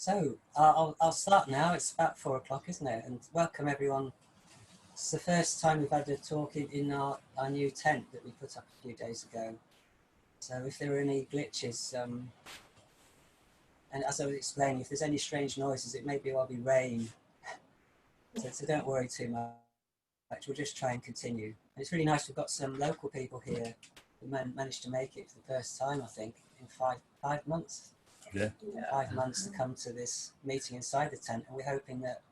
I'll start now. It's about 4 o'clock, isn't it? And welcome everyone. It's the first time we've had a talk in our new tent that we put up a few days ago. So if there are any glitches, and as I was explaining, if there's any strange noises, it may be while we rain. So don't worry too much. We'll just try and continue. And it's really nice. We've got some local people here who managed to make it for the first time, I think, in five months. Yeah. 5 months to come to this meeting inside the tent, and we're hoping that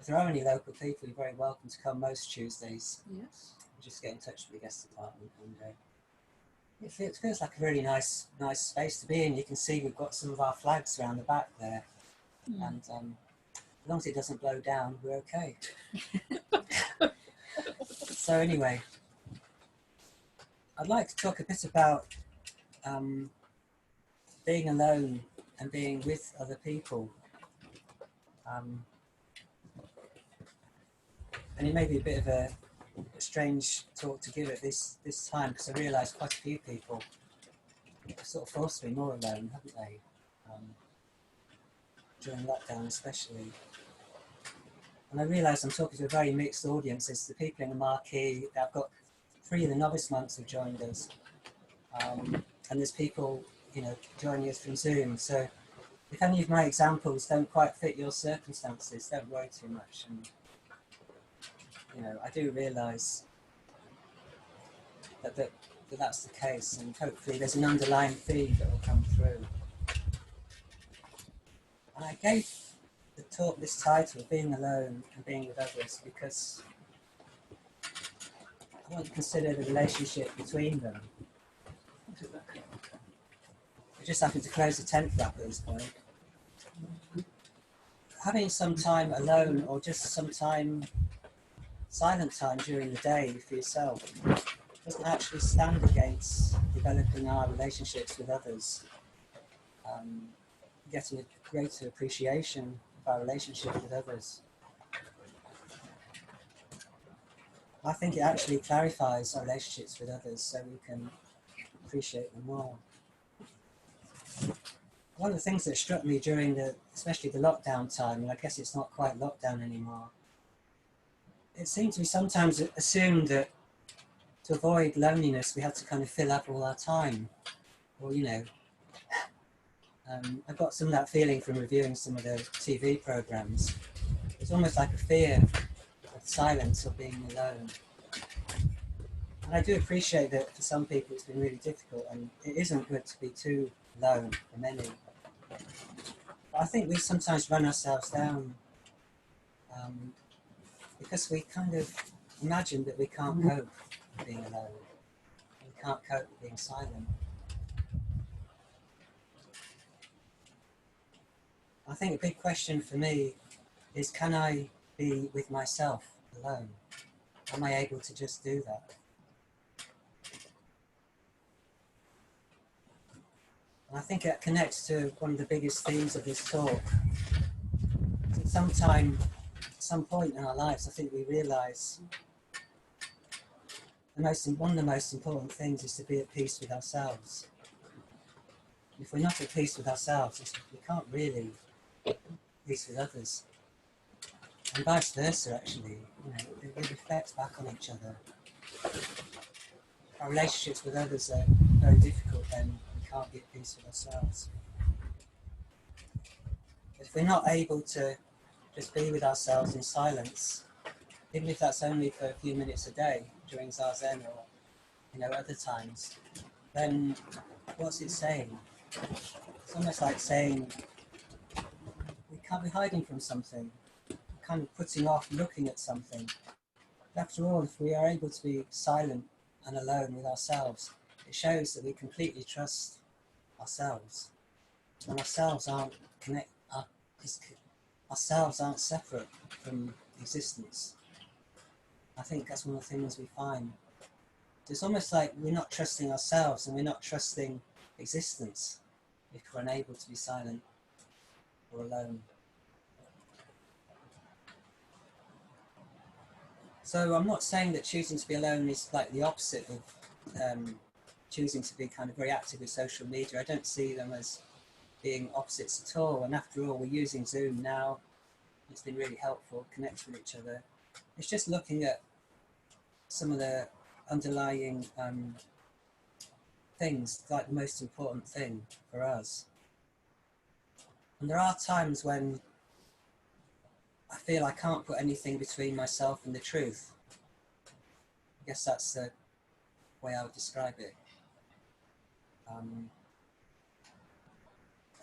if there are any local people, you're very welcome to come most Tuesdays. Yes. Just get in touch with the guest department, and it feels like a really nice space to be in. You can see we've got some of our flags around the back there, and as long as it doesn't blow down, we're okay. So anyway, I'd like to talk a bit about being alone and being with other people. And it may be a bit of a strange talk to give at this time, because I realise quite a few people have sort of forced to be more alone, haven't they? During lockdown especially. And I realise I'm talking to a very mixed audience. There's the people in the marquee. I've got 3 of the novice monks who've joined us. And there's people, joining us from Zoom. So if any of my examples don't quite fit your circumstances, don't worry too much. And I do realise that that's the case, and hopefully there's an underlying theme that will come through. And I gave the talk this title, Being Alone and Being with Others, because I want to consider the relationship between them. I just happened to close the tent flap at this point. Having some time alone, or just some silent time during the day for yourself, doesn't actually stand against developing our relationships with others, getting a greater appreciation of our relationship with others. I think it actually clarifies our relationships with others so we can appreciate them more. One of the things that struck me during especially the lockdown time, and I guess it's not quite lockdown anymore, it seemed to be sometimes assumed that to avoid loneliness we had to kind of fill up all our time. Or, I got some of that feeling from reviewing some of the TV programs. It's almost like a fear of silence or being alone. And I do appreciate that for some people it's been really difficult, and it isn't good to be too alone for many. But I think we sometimes run ourselves down because we kind of imagine that we can't cope with being alone. We can't cope with being silent. I think a big question for me is, can I be with myself alone? Am I able to just do that? And I think it connects to one of the biggest themes of this talk. At some point in our lives, I think we realise one of the most important things is to be at peace with ourselves. If we're not at peace with ourselves, we can't really be at peace with others. And vice versa, actually. It reflects back on each other. Our relationships with others are very difficult then we can't be at peace with ourselves. If we're not able to just be with ourselves in silence, even if that's only for a few minutes a day during Zazen or other times, then what's it saying? It's almost like saying we can't be hiding from something, kind of putting off looking at something. After all, if we are able to be silent and alone with ourselves, it shows that we completely trust ourselves, and ourselves aren't ourselves aren't separate from existence. I think that's one of the things we find. It's almost like we're not trusting ourselves and we're not trusting existence if we're unable to be silent or alone. So I'm not saying that choosing to be alone is like the opposite of choosing to be kind of very active with social media. I don't see them as being opposites at all. And after all, we're using Zoom now. It's been really helpful, connect with each other. It's just looking at some of the underlying things, like the most important thing for us. And there are times when I feel I can't put anything between myself and the truth. I guess that's the way I would describe it.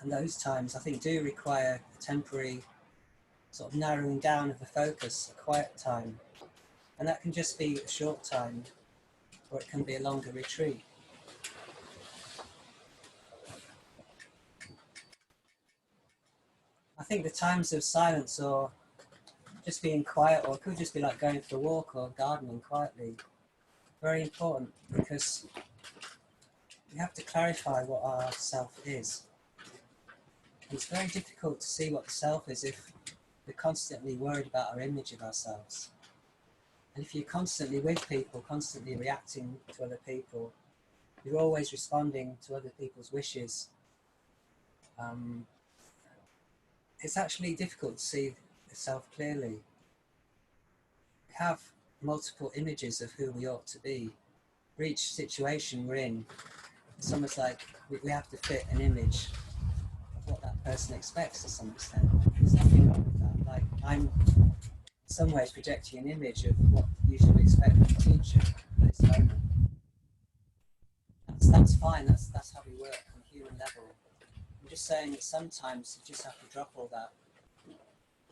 And those times, I think, do require a temporary sort of narrowing down of the focus, a quiet time. And that can just be a short time, or it can be a longer retreat. I think the times of silence, or just being quiet, or it could just be like going for a walk or gardening quietly, very important, because we have to clarify what our self is. And it's very difficult to see what the self is if we're constantly worried about our image of ourselves. And if you're constantly with people, constantly reacting to other people, you're always responding to other people's wishes. It's actually difficult to see the self clearly. We have multiple images of who we ought to be. For each situation we're in, it's almost like we have to fit an image of what that person expects to some extent. There's nothing wrong with that. Like, I'm in some ways projecting an image of what you should expect from a teacher at this moment. That's fine, that's how we work on a human level. I'm just saying that sometimes you just have to drop all that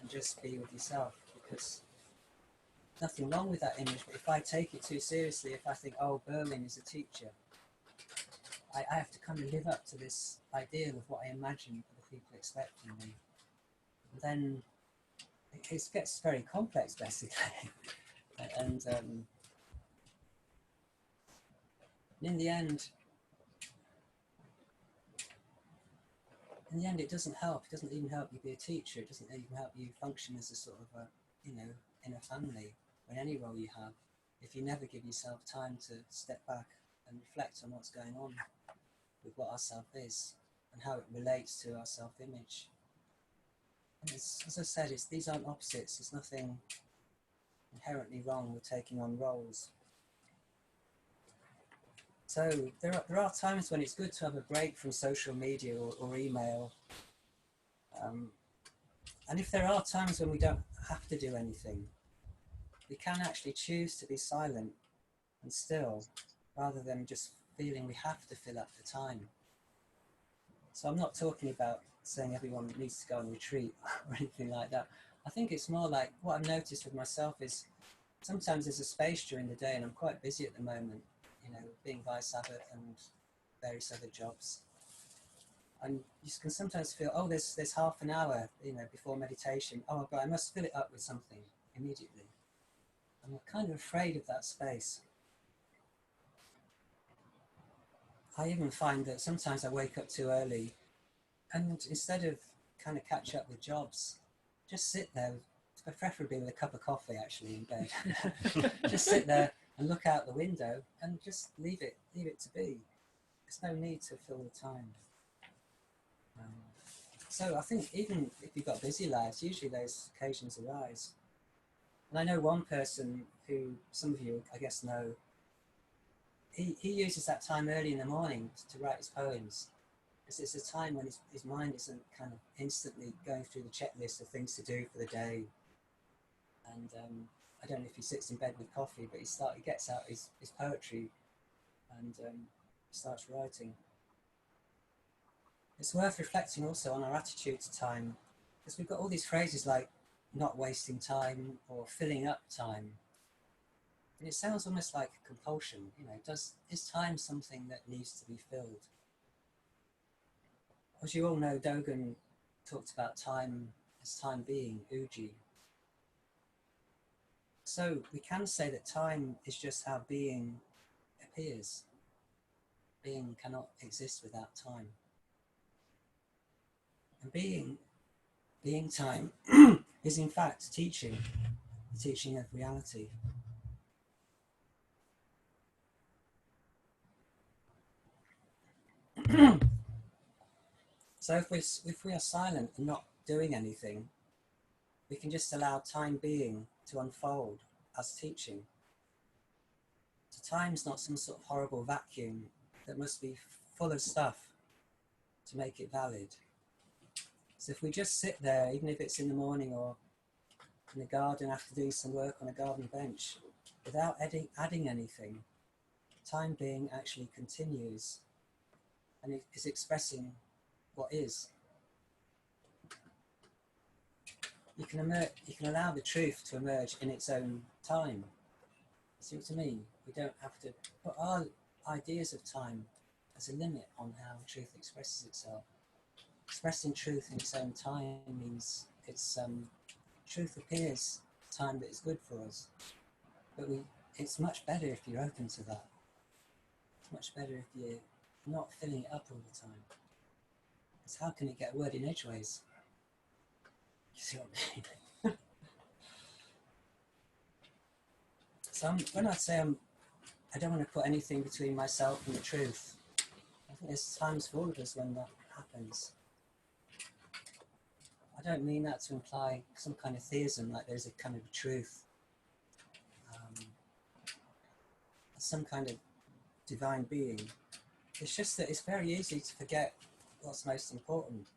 and just be with yourself, because there's nothing wrong with that image. But if I take it too seriously, if I think, oh, Berwyn is a teacher, I have to kind of live up to this ideal of what I imagine other people expect from me. And then it gets very complex, basically. And in the end, it doesn't help. It doesn't even help you be a teacher. It doesn't even help you function as a sort of a, in a family, or in any role you have, if you never give yourself time to step back and reflect on what's going on with what our self is and how it relates to our self-image. And as I said, these aren't opposites. There's nothing inherently wrong with taking on roles. So there are times when it's good to have a break from social media or email. And if there are times when we don't have to do anything, we can actually choose to be silent and still, rather than just feeling we have to fill up the time. So I'm not talking about saying everyone needs to go on retreat or anything like that. I think it's more like, what I've noticed with myself is sometimes there's a space during the day, and I'm quite busy at the moment, being vice abbot and various other jobs. And you can sometimes feel, oh, there's half an hour, before meditation. Oh, but I must fill it up with something immediately. I'm kind of afraid of that space. I even find that sometimes I wake up too early, and instead of kind of catch up with jobs, just sit there, preferably with a cup of coffee actually in bed. Just sit there and look out the window and just leave it to be. There's no need to fill the time. So I think even if you've got busy lives, usually those occasions arise. And I know one person who some of you, I guess, know. He uses that time early in the morning to write his poems. Because it's a time when his mind isn't kind of instantly going through the checklist of things to do for the day. And I don't know if he sits in bed with coffee, but he gets out his poetry and starts writing. It's worth reflecting also on our attitude to time, because we've got all these phrases like not wasting time or filling up time. And it sounds almost like a compulsion. Is time something that needs to be filled? As you all know, Dogen talked about time as time being, uji. So we can say that time is just how being appears. Being cannot exist without time. And being time is in fact teaching, the teaching of reality. So if we are silent and not doing anything, we can just allow time being to unfold as teaching. So time's not some sort of horrible vacuum that must be full of stuff to make it valid. So if we just sit there, even if it's in the morning or in the garden after doing some work on a garden bench, without adding anything, time being actually continues and it is expressing what is. You can allow the truth to emerge in its own time. It seems to me we don't have to put our ideas of time as a limit on how truth expresses itself. Expressing truth in its own time means truth appears time that is good for us. But it's much better if you're open to that. It's much better if you're not filling it up all the time. Because how can it get a word in edgeways? You see what I mean? So when I say I don't want to put anything between myself and the truth, I think there's times for all of us when that happens. I don't mean that to imply some kind of theism, like there's a kind of truth, some kind of divine being. It's just that it's very easy to forget what's most important.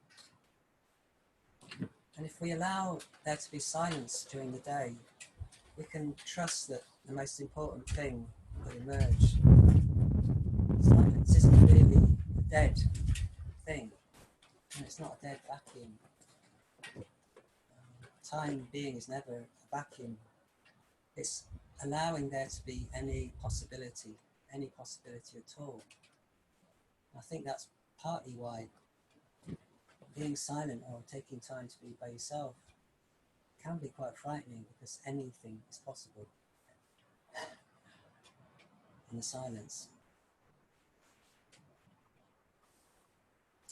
And if we allow there to be silence during the day, we can trust that the most important thing will emerge. Silence isn't really a dead thing, and it's not a dead vacuum. Time being is never a vacuum. It's allowing there to be any possibility at all. I think that's partly why being silent or taking time to be by yourself can be quite frightening, because anything is possible in the silence.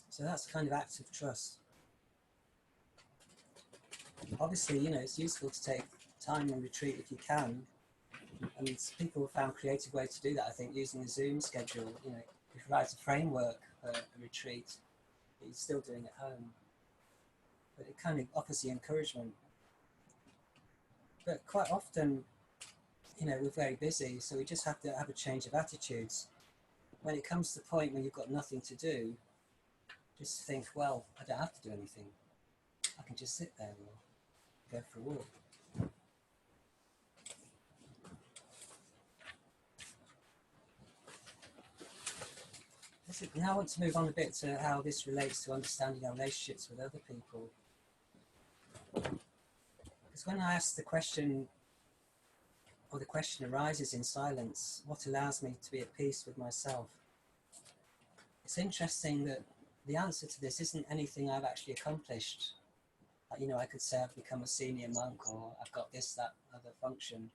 So that's a kind of act of trust. Obviously, it's useful to take time and retreat if you can, and people have found creative ways to do that. I think using a Zoom schedule, it provides a framework for a retreat, but you're still doing at home. But it kind of offers the encouragement. But quite often, we're very busy, so we just have to have a change of attitudes. When it comes to the point when you've got nothing to do, just think, well, I don't have to do anything. I can just sit there or go for a walk. Now I want to move on a bit to how this relates to understanding our relationships with other people. Because when I ask the question, or the question arises in silence, what allows me to be at peace with myself? It's interesting that the answer to this isn't anything I've actually accomplished. I could say I've become a senior monk, or I've got this, that, other function.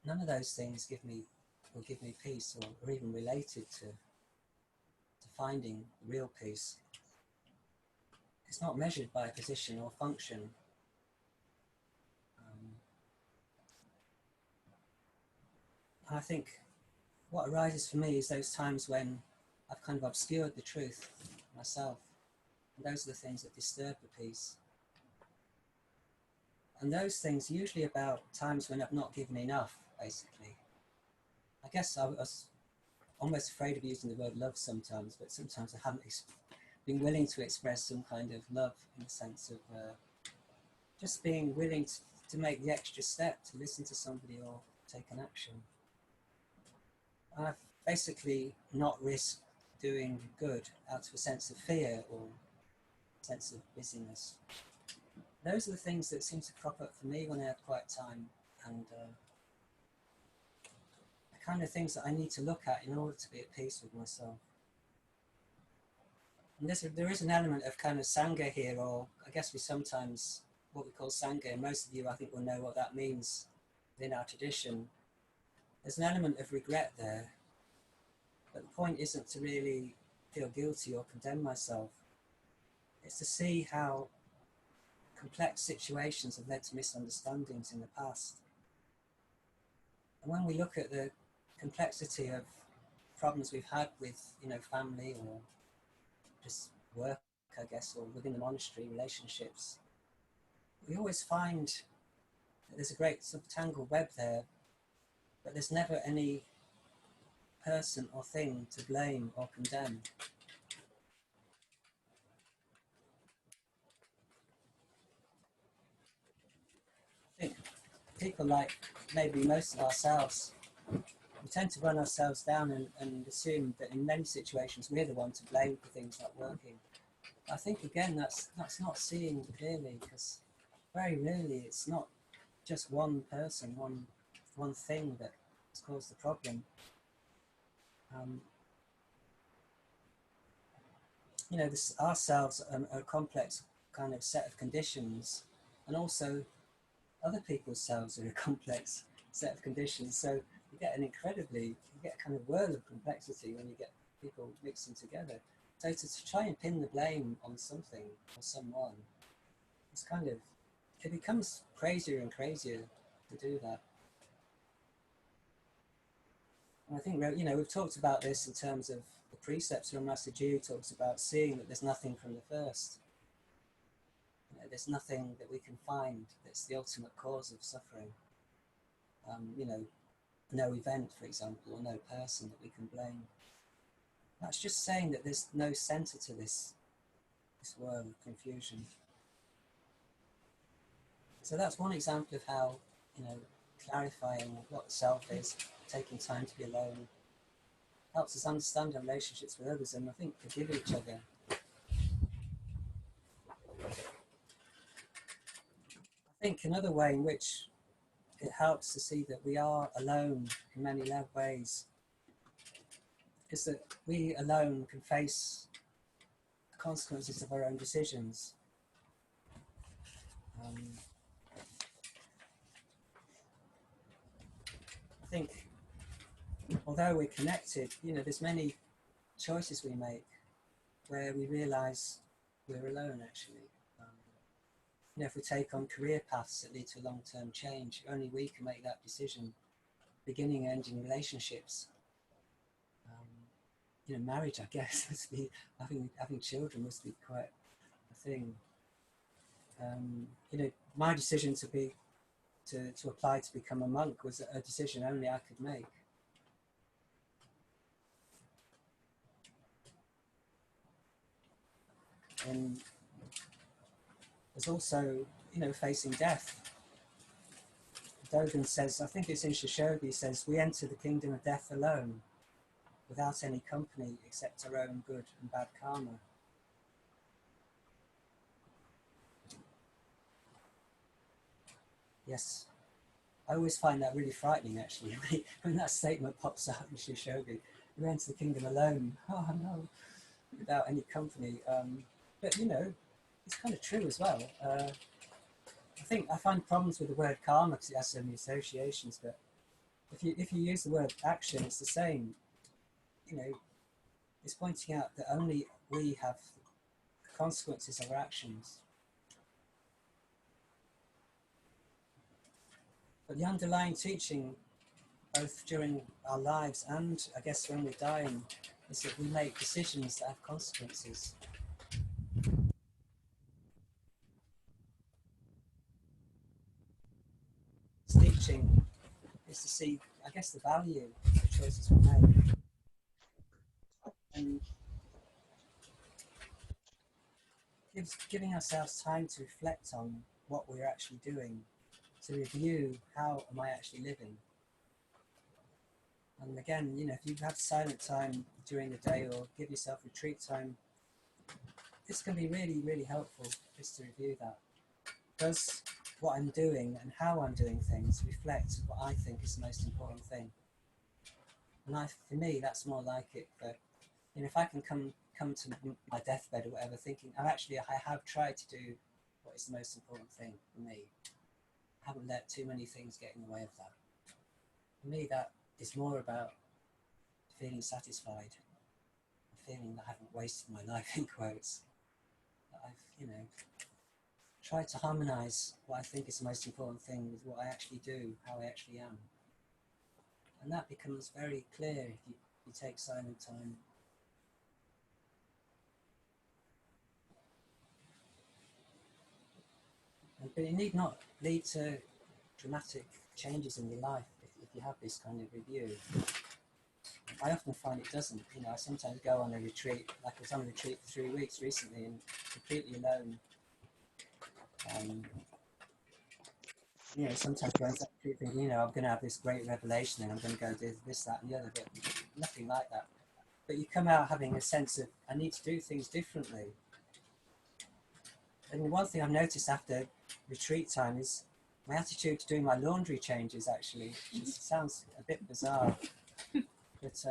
None of those things will give me peace, or even related to finding real peace. It's not measured by a position or function. And I think what arises for me is those times when I've kind of obscured the truth myself. And those are the things that disturb the peace. And those things are usually about times when I've not given enough, basically. I guess I was almost afraid of using the word love sometimes, but sometimes I haven't been willing to express some kind of love, in the sense of just being willing to make the extra step to listen to somebody or take an action. I've basically not risked doing good out of a sense of fear or a sense of busyness. Those are the things that seem to crop up for me when I have quiet time, and the kind of things that I need to look at in order to be at peace with myself. And there is an element of kind of sangha here, or I guess we sometimes, what we call sangha, and most of you I think will know what that means within our tradition. There's an element of regret there, but the point isn't to really feel guilty or condemn myself. It's to see how complex situations have led to misunderstandings in the past. And when we look at the complexity of problems we've had with, family or just work, I guess, or within the monastery relationships, we always find that there's a great sort of tangled web there, but there's never any person or thing to blame or condemn. I think people, like maybe most of ourselves, we tend to run ourselves down and assume that in many situations we're the one to blame for things not working. I think again that's not seeing clearly, because very rarely it's not just one person, one thing that has caused the problem. Um, ourselves are a complex kind of set of conditions, and also other people's selves are a complex set of conditions. So you get a kind of whirl of complexity when you get people mixing together. So to try and pin the blame on something or someone, it's kind of, it becomes crazier and crazier to do that. And I think, we've talked about this in terms of the precepts where Master Jew talks about seeing that there's nothing from the first. There's nothing that we can find that's the ultimate cause of suffering. No event, for example, or no person that we can blame. That's just saying that there's no center to this world of confusion. So that's one example of how, clarifying what the self is, taking time to be alone, helps us understand our relationships with others and I think forgive each other. I think another way in which it helps to see that we are alone in many ways is that we alone can face the consequences of our own decisions. I think although we're connected, there's many choices we make where we realise we're alone actually. If we take on career paths that lead to long-term change, only we can make that decision. Beginning and ending relationships. Marriage, I guess, must be, having children must be quite a thing. My decision to apply to become a monk was a decision only I could make. And there's also, facing death. Dogen says, I think it's in Shishogi, says, we enter the kingdom of death alone, without any company except our own good and bad karma. Yes, I always find that really frightening actually, when that statement pops out in Shishogi. You enter the kingdom alone, oh no, without any company. But it's kind of true as well. I think I find problems with the word karma because it has so many associations, but if you use the word action, it's the same. It's pointing out that only we have the consequences of our actions. But the underlying teaching, both during our lives and I guess when we're dying, is that we make decisions that have consequences. This teaching is to see, I guess, the value of the choices we make. And giving ourselves time to reflect on what we're actually doing, to review how am I actually living. And again, if you have silent time during the day or give yourself retreat time, this can be really, really helpful just to review that. Does what I'm doing and how I'm doing things reflect what I think is the most important thing? And for me, that's more like it. But if I can come to my deathbed or whatever, thinking I have tried to do what is the most important thing for me. I haven't let too many things get in the way of that. For me, that is more about feeling satisfied, feeling that I haven't wasted my life in quotes. That I've, tried to harmonise what I think is the most important thing with what I actually do, how I actually am. And that becomes very clear if you take silent time. but it need not lead to dramatic changes in your life if you have this kind of review. I often find it doesn't. You know, I sometimes go on a retreat, like I was on a retreat for 3 weeks recently and completely alone. You know, sometimes going to that retreat thinking, you know, I'm going to have this great revelation and I'm going to go do this, that and the other, but nothing like that. But you come out having a sense of, I need to do things differently. And one thing I've noticed after retreat time is my attitude to doing my laundry changes, actually. It sounds a bit bizarre, but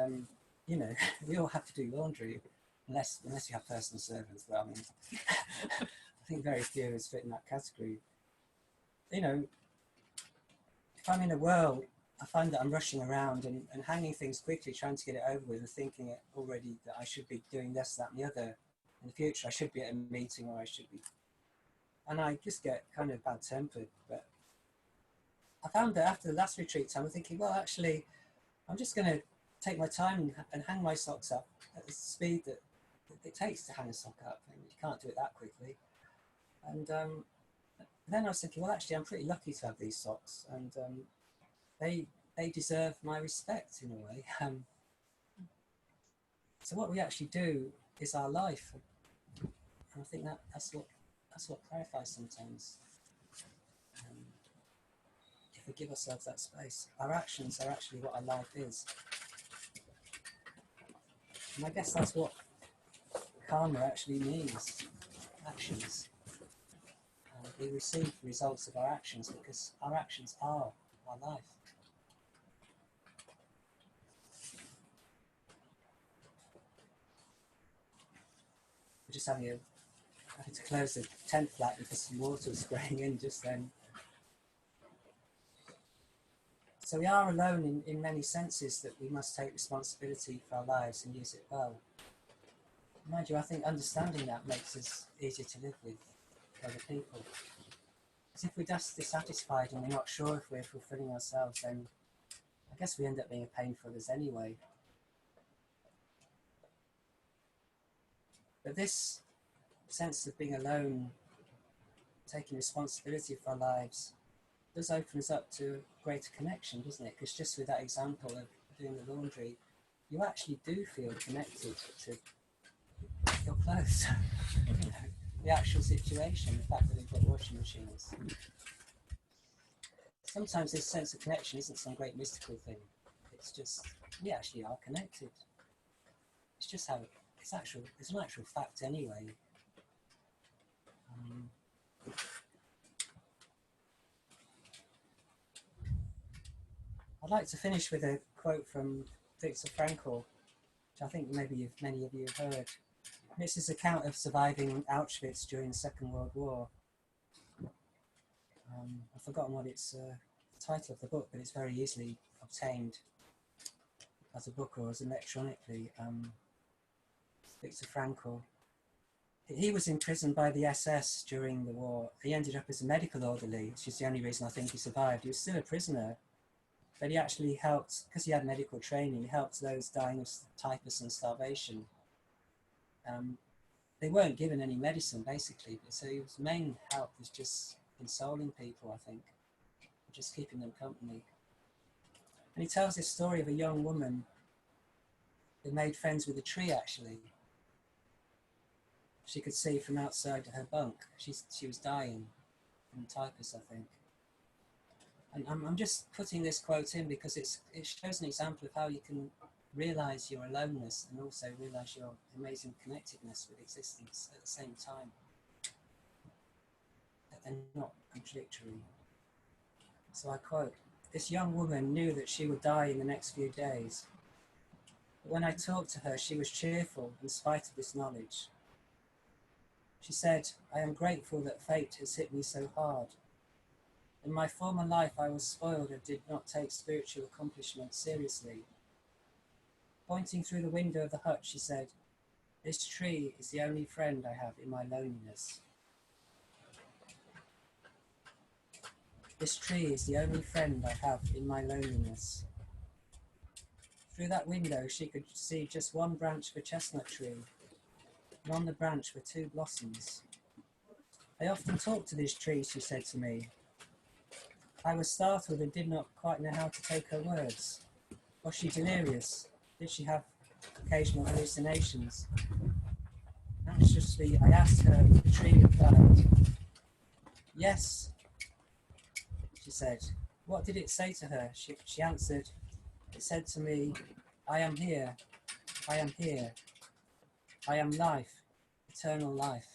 you know, we all have to do laundry, unless you have personal servants. But I mean, I think very few of us fit in that category. You know, if I'm in a whirl, I find that I'm rushing around and hanging things quickly, trying to get it over with, and thinking it already that I should be doing this, that, and the other in the future. I should be at a meeting, or I should be, and I just get kind of bad-tempered. But I found that after the last retreat time, I'm thinking, well, actually, I'm just going to take my time and hang my socks up at the speed that it takes to hang a sock up. And you can't do it that quickly. And then I was thinking, well, actually, I'm pretty lucky to have these socks, and they deserve my respect in a way. So what we actually do is our life, and I think that's what clarifies sometimes. If we give ourselves that space, our actions are actually what our life is. And I guess that's what karma actually means, actions. We receive the results of our actions because our actions are our life. We're just having to close the tent flap because some water was spraying in just then. So we are alone in many senses, that we must take responsibility for our lives and use it well. Mind you, I think understanding that makes us easier to live with other people. Because if we're just dissatisfied and we're not sure if we're fulfilling ourselves, then I guess we end up being a pain for others anyway. But this sense of being alone, taking responsibility for our lives, does open us up to greater connection, doesn't it? Because just with that example of doing the laundry, you actually do feel connected to your clothes. You know, the actual situation, the fact that they've got washing machines. Sometimes this sense of connection isn't some great mystical thing. It's just, we actually are connected. It's just how it's an actual fact anyway. I'd like to finish with a quote from Viktor Frankl, which I think maybe many of you have heard. It's his account of surviving Auschwitz during the Second World War. I've forgotten what its title of the book, but it's very easily obtained as a book or as electronically. Viktor Frankl. He was imprisoned by the SS during the war. He ended up as a medical orderly, which is the only reason I think he survived. He was still a prisoner, but he actually helped, because he had medical training, he helped those dying of typhus and starvation. They weren't given any medicine, basically, so his main help was just consoling people, I think, just keeping them company. And he tells this story of a young woman who made friends with a tree, actually. She could see from outside her bunk. She was dying from typhus, I think. And I'm just putting this quote in because it shows an example of how you can realize your aloneness and also realize your amazing connectedness with existence at the same time. That they're not contradictory. So I quote, "This young woman knew that she would die in the next few days. But when I talked to her, she was cheerful in spite of this knowledge. She said, 'I am grateful that fate has hit me so hard. In my former life, I was spoiled and did not take spiritual accomplishment seriously.' Pointing through the window of the hut, she said, 'This tree is the only friend I have in my loneliness.' This tree is the only friend I have in my loneliness." Through that window, she could see just one branch of a chestnut tree, and on the branch were two blossoms. I often talk to this tree, she said to me. I was startled and did not quite know how to take her words. Was she delirious? Did she have occasional hallucinations? Anxiously, I asked her if the tree replied. Yes, she said. What did it say to her? She answered, it said to me, I am here, I am here, I am life, eternal life.